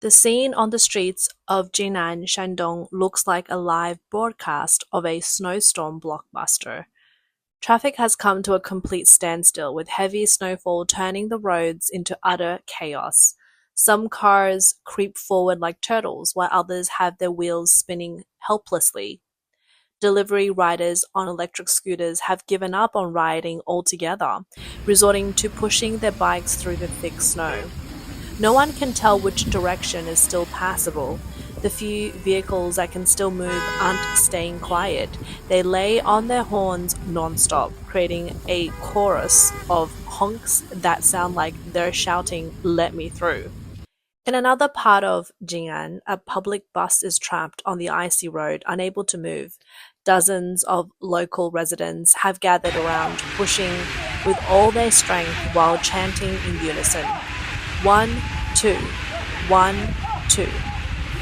The scene on the streets of Jinan, Shandong looks like a live broadcast of a snowstorm blockbuster. Traffic has come to a complete standstill, with heavy snowfall turning the roads into utter chaos. Some cars creep forward like turtles, while others have their wheels spinning helplessly. Delivery riders on electric scooters have given up on riding altogether, resorting to pushing their bikes through the thick snow. No one can tell which direction is still passable. The few vehicles that can still move aren't staying quiet. They lay on their horns non-stop, creating a chorus of honks that sound like they're shouting, "Let me through." In another part of Jinan, a public bus is trapped on the icy road, unable to move. Dozens of local residents have gathered around, pushing with all their strength while chanting in unison. 1, 2, 1, 2.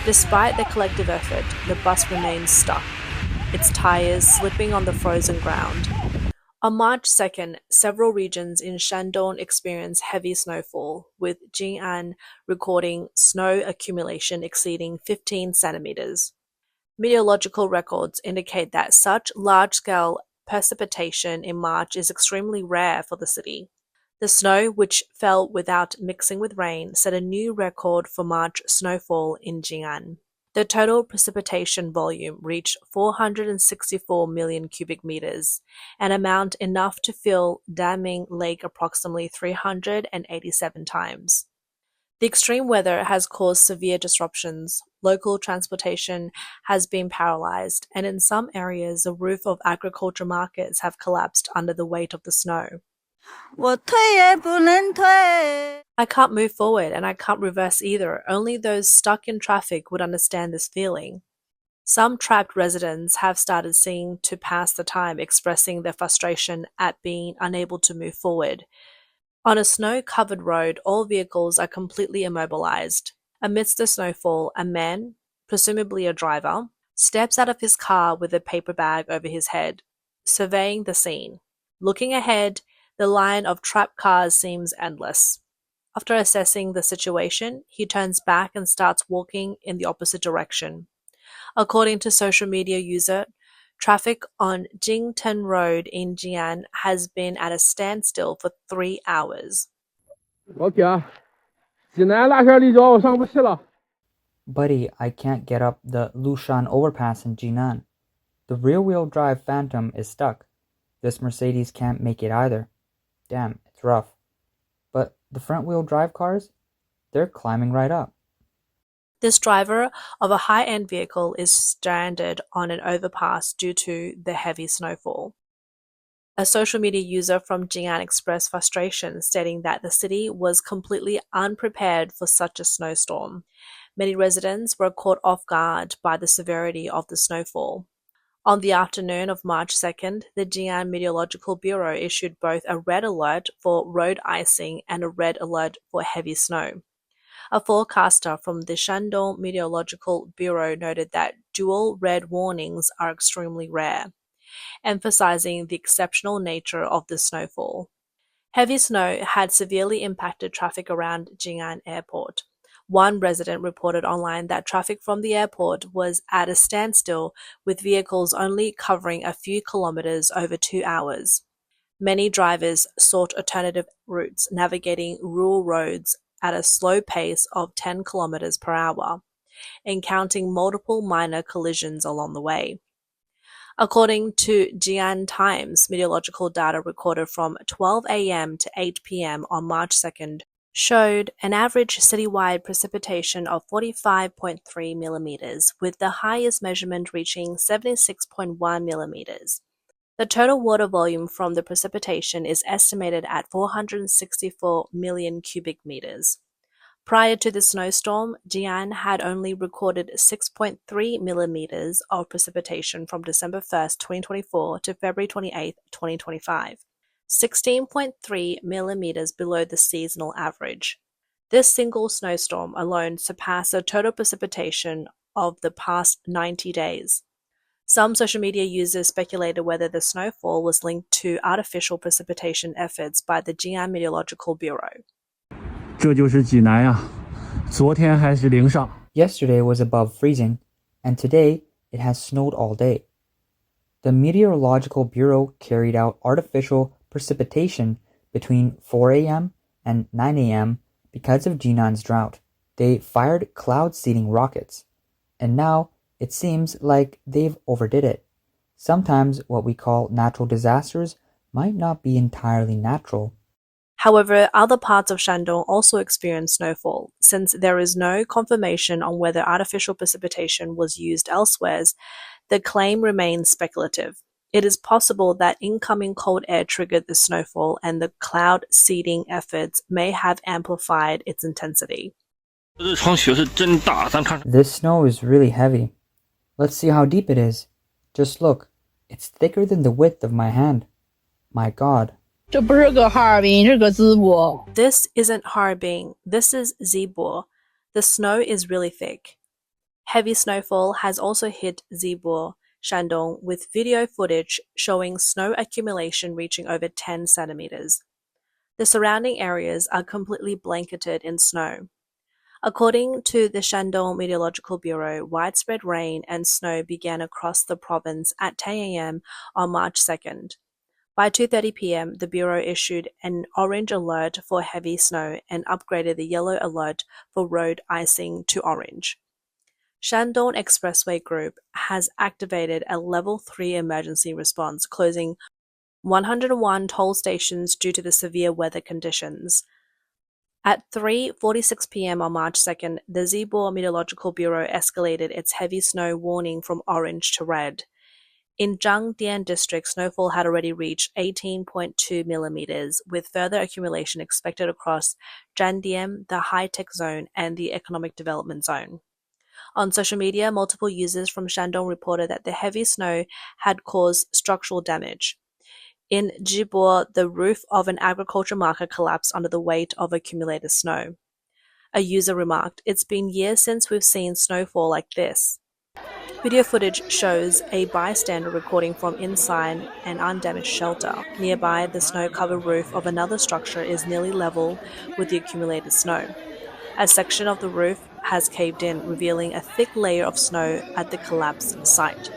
Despite their collective effort, the bus remains stuck, its tires slipping on the frozen ground. On March 2nd, several regions in Shandong experienced heavy snowfall, with Jinan recording snow accumulation exceeding 15 centimeters. Meteorological records indicate that such large-scale precipitation in March is extremely rare for the city. The snow, which fell without mixing with rain, set a new record for March snowfall in Jinan. The total precipitation volume reached 464 million cubic meters, an amount enough to fill Daming Lake approximately 387 times. The extreme weather has caused severe disruptions. Local transportation has been paralyzed, and in some areas the roof of agriculture markets have collapsed under the weight of the snow. 我退也不能退。 I can't move forward and I can't reverse either. Only those stuck in traffic would understand this feeling. Some trapped residents have started singing to pass the time, expressing their frustration at being unable to move forward. On a snow-covered road, all vehicles are completely immobilized. Amidst the snowfall, a man, presumably a driver, steps out of his car with a paper bag over his head, surveying the scene. Looking ahead, the line of trapped cars seems endless. After assessing the situation, he turns back and starts walking in the opposite direction. According to social media user, traffic on Jingten Road in Jian has been at a standstill for 3 hours. OK 济南那条立交我上不去了。 Buddy, I can't get up the Lushan overpass in Jinan. The rear-wheel drive Phantom is stuck. This Mercedes can't make it either. Damn, it's rough. But the front-wheel drive cars? They're climbing right up. This driver of a high-end vehicle is stranded on an overpass due to the heavy snowfall. A social media user from Jinan expressed frustration, stating that the city was completely unprepared for such a snowstorm. Many residents were caught off guard by the severity of the snowfall. On the afternoon of March 2nd, the Jinan Meteorological Bureau issued both a red alert for road icing and a red alert for heavy snow. A forecaster from the Shandong Meteorological Bureau noted that dual red warnings are extremely rare, emphasizing the exceptional nature of the snowfall. Heavy snow had severely impacted traffic around Jinan Airport. One resident reported online that traffic from the airport was at a standstill, with vehicles only covering a few kilometers over 2 hours. Many drivers sought alternative routes, navigating rural roads at a slow pace of 10 kilometers per hour, encountering multiple minor collisions along the way. According to Jian Times, meteorological data recorded from 12 a.m. to 8 p.m. on March 2nd showed an average citywide precipitation of 45.3 millimeters, with the highest measurement reaching 76.1 millimeters. The total water volume from the precipitation is estimated at 464 million cubic meters. Prior to the snowstorm, Jian had only recorded 6.3 millimeters of precipitation from December 1st, 2024 to February 28th, 2025, 16.3 millimeters below the seasonal average. This single snowstorm alone surpassed the total precipitation of the past 90 days. Some social media users speculated whether the snowfall was linked to artificial precipitation efforts by the Jinan Meteorological Bureau. 这就是济南呀，昨天还是零上。 Yesterday was above freezing, and today it has snowed all day. The Meteorological Bureau carried out artificial precipitation between 4 a.m. and 9 a.m. because of Jinan's drought. They fired cloud-seeding rockets, and now it seems like they've overdid it. Sometimes what we call natural disasters might not be entirely natural. However, other parts of Shandong also experience snowfall. Since there is no confirmation on whether artificial precipitation was used elsewhere, the claim remains speculative. It is possible that incoming cold air triggered the snowfall and the cloud seeding efforts may have amplified its intensity. This snow is really heavy. Let's see how deep it is. Just look, it's thicker than the width of my hand. My God. 这不是个哈尔滨，是个淄博。 This isn't Harbin, this is Zibo. The snow is really thick. Heavy snowfall has also hit Zibo, Shandong, with video footage showing snow accumulation reaching over 10 centimeters. The surrounding areas are completely blanketed in snow. According to the Shandong Meteorological Bureau, widespread rain and snow began across the province at 10 a.m. on March 2nd. By 2:30 p.m., the Bureau issued an orange alert for heavy snow and upgraded the yellow alert for road icing to orange. Shandong Expressway Group has activated a Level 3 emergency response, closing 101 toll stations due to the severe weather conditions. At 3:46 p.m. on March 2nd, the Zibo Meteorological Bureau escalated its heavy snow warning from orange to red. In Zhangdian district, snowfall had already reached 18.2 millimeters, with further accumulation expected across Zhangdian, the high-tech zone, and the economic development zone. On social media, multiple users from Shandong reported that the heavy snow had caused structural damage. In Jibo, the roof of an agriculture market collapsed under the weight of accumulated snow. A user remarked, "It's been years since we've seen snowfall like this." Video footage shows a bystander recording from inside an undamaged shelter. Nearby, the snow-covered roof of another structure is nearly level with the accumulated snow. A section of the roof has caved in, revealing a thick layer of snow at the collapsed site.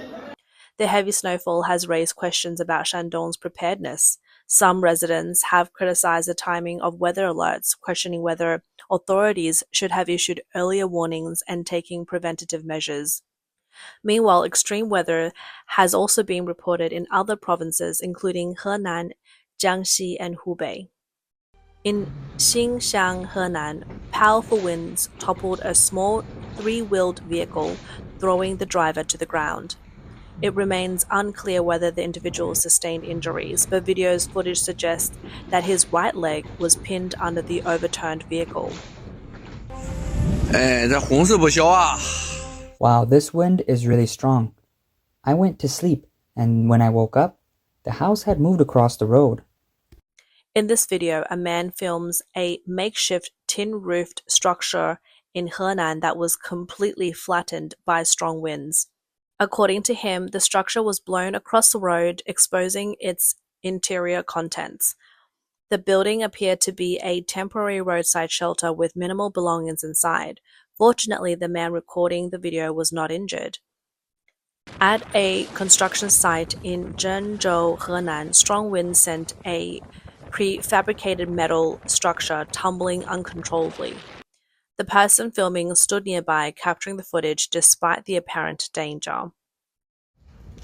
The heavy snowfall has raised questions about Shandong's preparedness. Some residents have criticized the timing of weather alerts, questioning whether authorities should have issued earlier warnings and taking preventative measures. Meanwhile, extreme weather has also been reported in other provinces, including Henan, Jiangxi, and Hubei. In Xinxiang, Henan, powerful winds toppled a small three-wheeled vehicle, throwing the driver to the ground. It remains unclear whether the individual sustained injuries, but video's footage suggests that his right leg was pinned under the overturned vehicle. Wow, this wind is really strong. I went to sleep, and when I woke up, the house had moved across the road. In this video, a man films a makeshift tin-roofed structure in Henan that was completely flattened by strong winds. According to him, the structure was blown across the road, exposing its interior contents. The building appeared to be a temporary roadside shelter with minimal belongings inside. Fortunately, the man recording the video was not injured. At a construction site in Zhenzhou, Henan, strong winds sent a prefabricated metal structure tumbling uncontrollably. The person filming stood nearby, capturing the footage despite the apparent danger.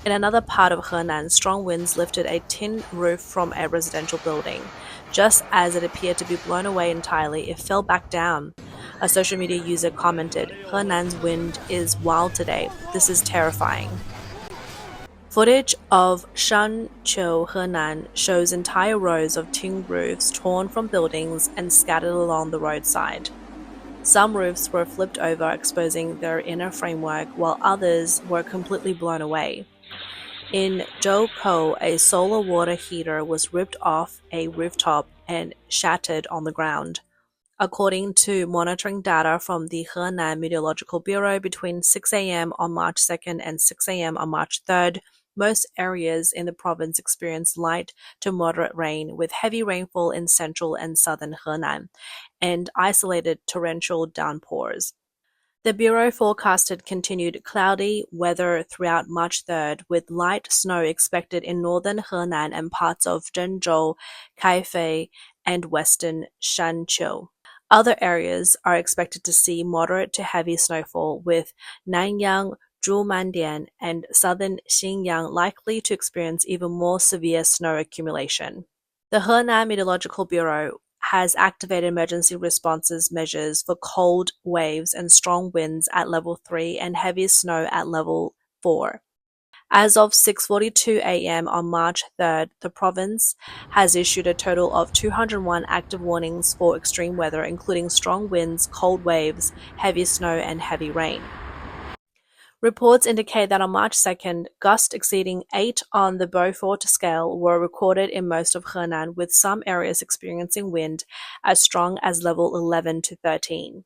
In another part of Henan, strong winds lifted a tin roof from a residential building. Just as it appeared to be blown away entirely, it fell back down. A social media user commented, "Henan's wind is wild today. This is terrifying." Footage of Shanqiu, Henan shows entire rows of tin roofs torn from buildings and scattered along the roadside. Some roofs were flipped over, exposing their inner framework, while others were completely blown away. In Zhoukou, a solar water heater was ripped off a rooftop and shattered on the ground. According to monitoring data from the Henan Meteorological Bureau, between 6 a.m. on March 2nd and 6 a.m. on March 3rd, most areas in the province experience light to moderate rain, with heavy rainfall in central and southern Henan, and isolated torrential downpours. The Bureau forecasted continued cloudy weather throughout March 3rd, with light snow expected in northern Henan and parts of Zhengzhou, Kaifei, and western Shanqiu. Other areas are expected to see moderate to heavy snowfall, with Nanyang, Zhumandian, and southern Xinjiang likely to experience even more severe snow accumulation. The Henan Meteorological Bureau has activated emergency responses measures for cold waves and strong winds at level 3 and heavy snow at level 4. As of 6:42 a.m. on March 3rd, the province has issued a total of 201 active warnings for extreme weather, including strong winds, cold waves, heavy snow, and heavy rain. Reports indicate that on March 2nd, gusts exceeding 8 on the Beaufort scale were recorded in most of Henan, with some areas experiencing wind as strong as level 11 to 13.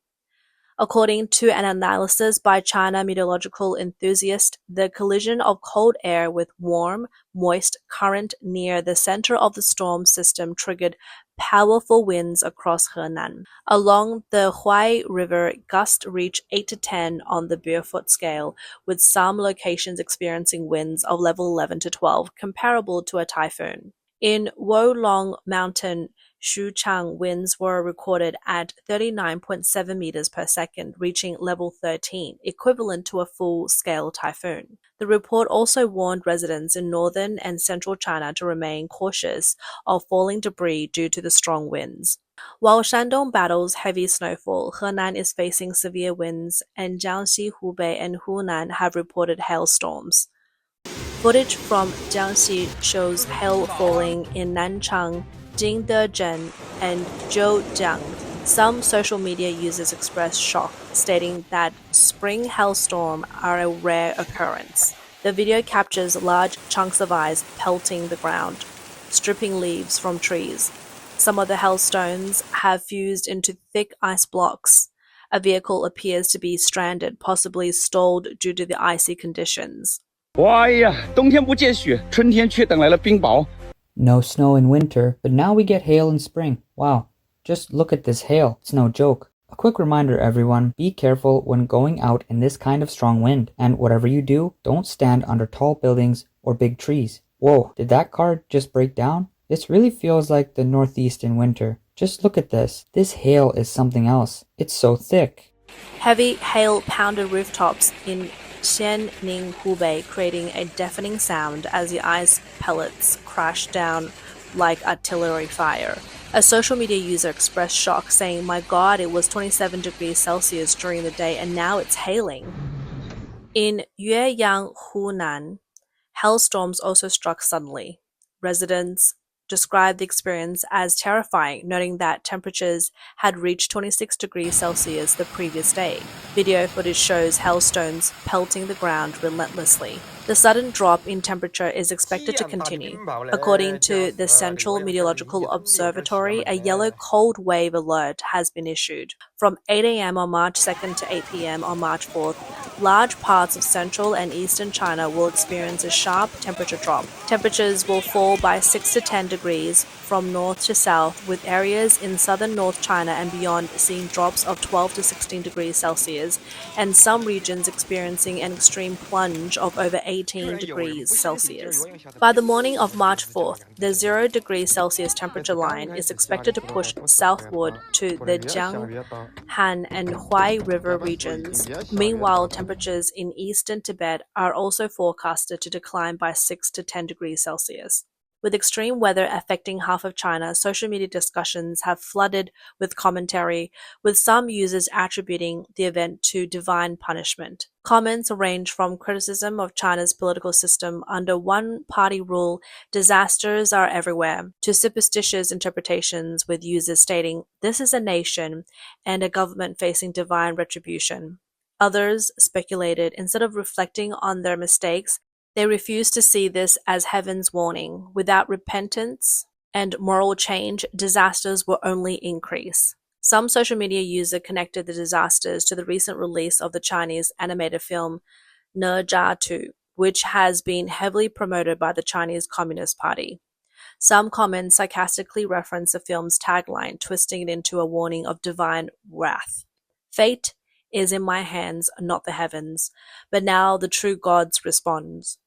According to an analysis by China meteorological enthusiasts, the collision of cold air with warm, moist current near the center of the storm system triggered powerful winds across Henan. Along the Huai River, gusts reached 8 to 10 on the Beaufort scale, with some locations experiencing winds of level 11 to 12, comparable to a typhoon. In Wolong Mountain, Shuchang winds were recorded at 39.7 meters per second, reaching level 13, equivalent to a full-scale typhoon. The report also warned residents in northern and central China to remain cautious of falling debris due to the strong winds. While Shandong battles heavy snowfall, Henan is facing severe winds, and Jiangxi, Hubei, and Hunan have reported hailstorms. Footage from Jiangxi shows hail falling in Nanchang, Jingdezhen, and Zhejiang. Some social media users expressed shock, stating that spring hailstorms are a rare occurrence. The video captures large chunks of ice pelting the ground, stripping leaves from trees. Some of the hailstones have fused into thick ice blocks. A vehicle appears to be stranded, possibly stalled due to the icy conditions. 哎呀，冬天不见雪，春天却等来了冰雹。 No snow in winter, but now we get hail in spring. Wow, just look at this hail. It's no joke. A quick reminder, everyone, be careful when going out in this kind of strong wind. And whatever you do, don't stand under tall buildings or big trees. Whoa, did that car just break down? This really feels like the Northeast in winter. Just look at this. This hail is something else. It's so thick. Heavy hail pounded rooftops in Xianning, Hubei, creating a deafening sound as the ice pellets crashed down like artillery fire. A social media user expressed shock, saying, "My God, it was 27 degrees Celsius during the day and now it's hailing." In Yueyang, Hunan, hailstorms also struck suddenly. Residents described the experience as terrifying, noting that temperatures had reached 26 degrees Celsius the previous day. Video footage shows hailstones pelting the ground relentlessly. The sudden drop in temperature is expected to continue. According to the Central Meteorological Observatory, a yellow cold wave alert has been issued. From 8 a.m. on March 2nd to 8 p.m. on March 4th, large parts of central and eastern China will experience a sharp temperature drop. Temperatures will fall by 6 to 10 degrees from north to south, with areas in southern North China and beyond seeing drops of 12 to 16 degrees Celsius, and some regions experiencing an extreme plunge of over 18 degrees Celsius. By the morning of March 4th, the 0 degrees Celsius temperature line is expected to push southward to the Jiang, Han, and Huai River regions. Meanwhile, temperatures in eastern Tibet are also forecasted to decline by 6 to 10 degrees Celsius. With extreme weather affecting half of China, social media discussions have flooded with commentary, with some users attributing the event to divine punishment. Comments range from criticism of China's political system under one-party rule, disasters are everywhere, to superstitious interpretations, with users stating, "This is a nation and a government facing divine retribution." Others speculated, instead of reflecting on their mistakes, they refused to see this as heaven's warning. Without repentance and moral change, disasters will only increase. Some social media users connected the disasters to the recent release of the Chinese animated film Ne Zha 2, which has been heavily promoted by the Chinese Communist Party. Some comments sarcastically reference the film's tagline, twisting it into a warning of divine wrath. Fate is in my hands, not the heavens, but now the true gods responds.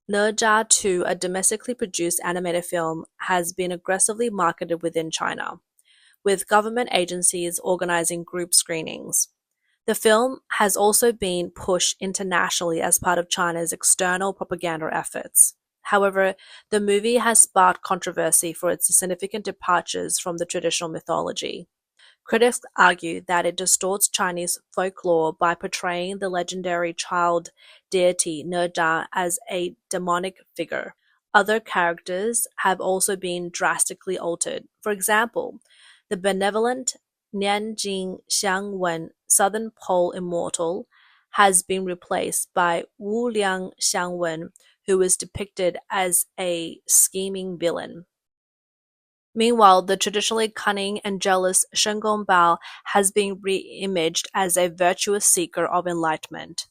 Ne Zha 2, a domestically produced animated film, has been aggressively marketed within China, with government agencies organizing group screenings. The film has also been pushed internationally as part of China's external propaganda efforts. However, the movie has sparked controversy for its significant departures from the traditional mythology. Critics argue that it distorts Chinese folklore by portraying the legendary child deity Ne Zha as a demonic figure. Other characters have also been drastically altered. For example, the benevolent Nianjing Xiangwen, Southern Pole immortal, has been replaced by Wu Liang Xiangwen, who is depicted as a scheming villain. Meanwhile, the traditionally cunning and jealous Shen Gongbao has been re-imaged as a virtuous seeker of enlightenment.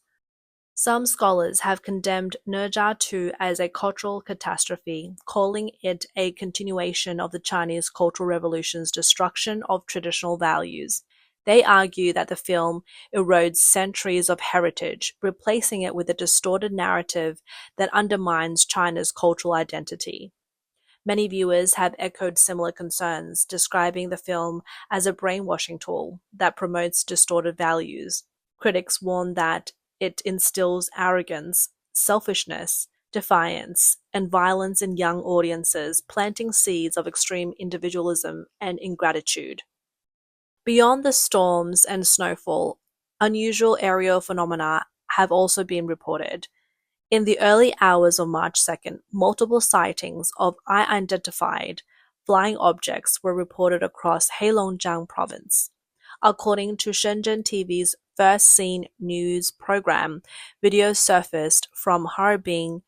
Some scholars have condemned Ne Zha 2 as a cultural catastrophe, calling it a continuation of the Chinese Cultural Revolution's destruction of traditional values. They argue that the film erodes centuries of heritage, replacing it with a distorted narrative that undermines China's cultural identity. Many viewers have echoed similar concerns, describing the film as a brainwashing tool that promotes distorted values. Critics warn that it instills arrogance, selfishness, defiance, and violence in young audiences, planting seeds of extreme individualism and ingratitude. Beyond the storms and snowfall, unusual aerial phenomena have also been reported. In the early hours of March 2nd, multiple sightings of unidentified flying objects were reported across Heilongjiang province. According to Shenzhen TV's First Scene news program, videos surfaced from Harbin,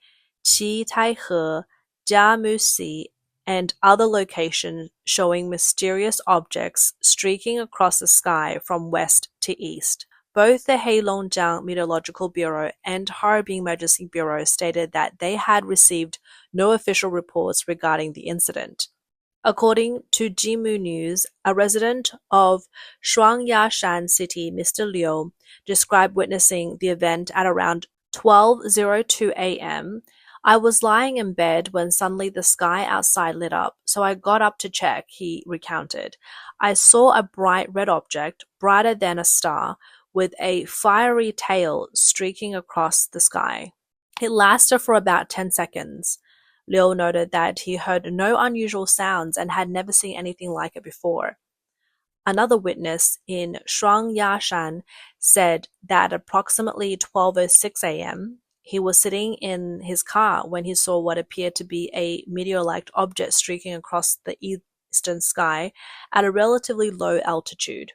Qitaihe, Jiamusi, and other locations showing mysterious objects streaking across the sky from west to east. Both the Heilongjiang Meteorological Bureau and Harbin Emergency Bureau stated that they had received no official reports regarding the incident. According to Jimu News, a resident of Shuangyashan City, Mr. Liu, described witnessing the event at around 12:02 a.m. I was lying in bed when suddenly the sky outside lit up, so I got up to check, he recounted. I saw a bright red object, brighter than a star, with a fiery tail streaking across the sky. It lasted for about 10 seconds. Liu noted that he heard no unusual sounds and had never seen anything like it before. Another witness in Shuangyashan said that approximately 12:06 a.m., he was sitting in his car when he saw what appeared to be a meteor-like object streaking across the eastern sky at a relatively low altitude.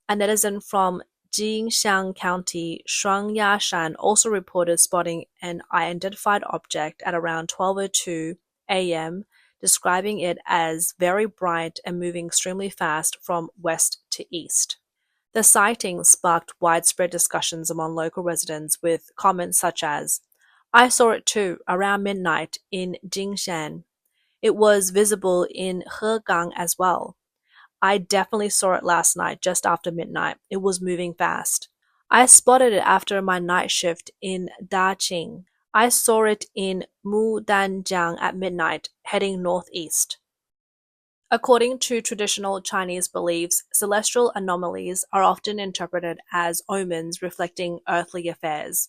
A netizen from Jinxiang County, Shuangyashan, also reported spotting an unidentified object at around 12:02 a.m., describing it as very bright and moving extremely fast from west to east. The sighting sparked widespread discussions among local residents, with comments such as, "I saw it too, around midnight in Jingshan. It was visible in Hegang as well. I definitely saw it last night just after midnight. It was moving fast. I spotted it after my night shift in Daqing. I saw it in Mudanjiang at midnight, heading northeast." According to traditional Chinese beliefs, celestial anomalies are often interpreted as omens reflecting earthly affairs.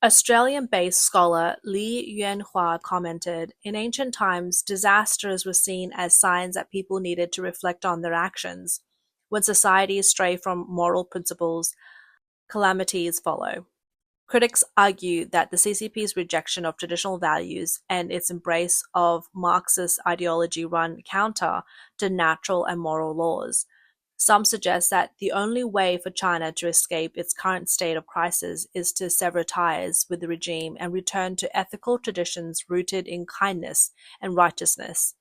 Australian-based scholar Li Yuanhua commented, "In ancient times, disasters were seen as signs that people needed to reflect on their actions. When societies stray from moral principles, calamities follow." Critics argue that the CCP's rejection of traditional values and its embrace of Marxist ideology run counter to natural and moral laws. Some suggest that the only way for China to escape its current state of crisis is to sever ties with the regime and return to ethical traditions rooted in kindness and righteousness.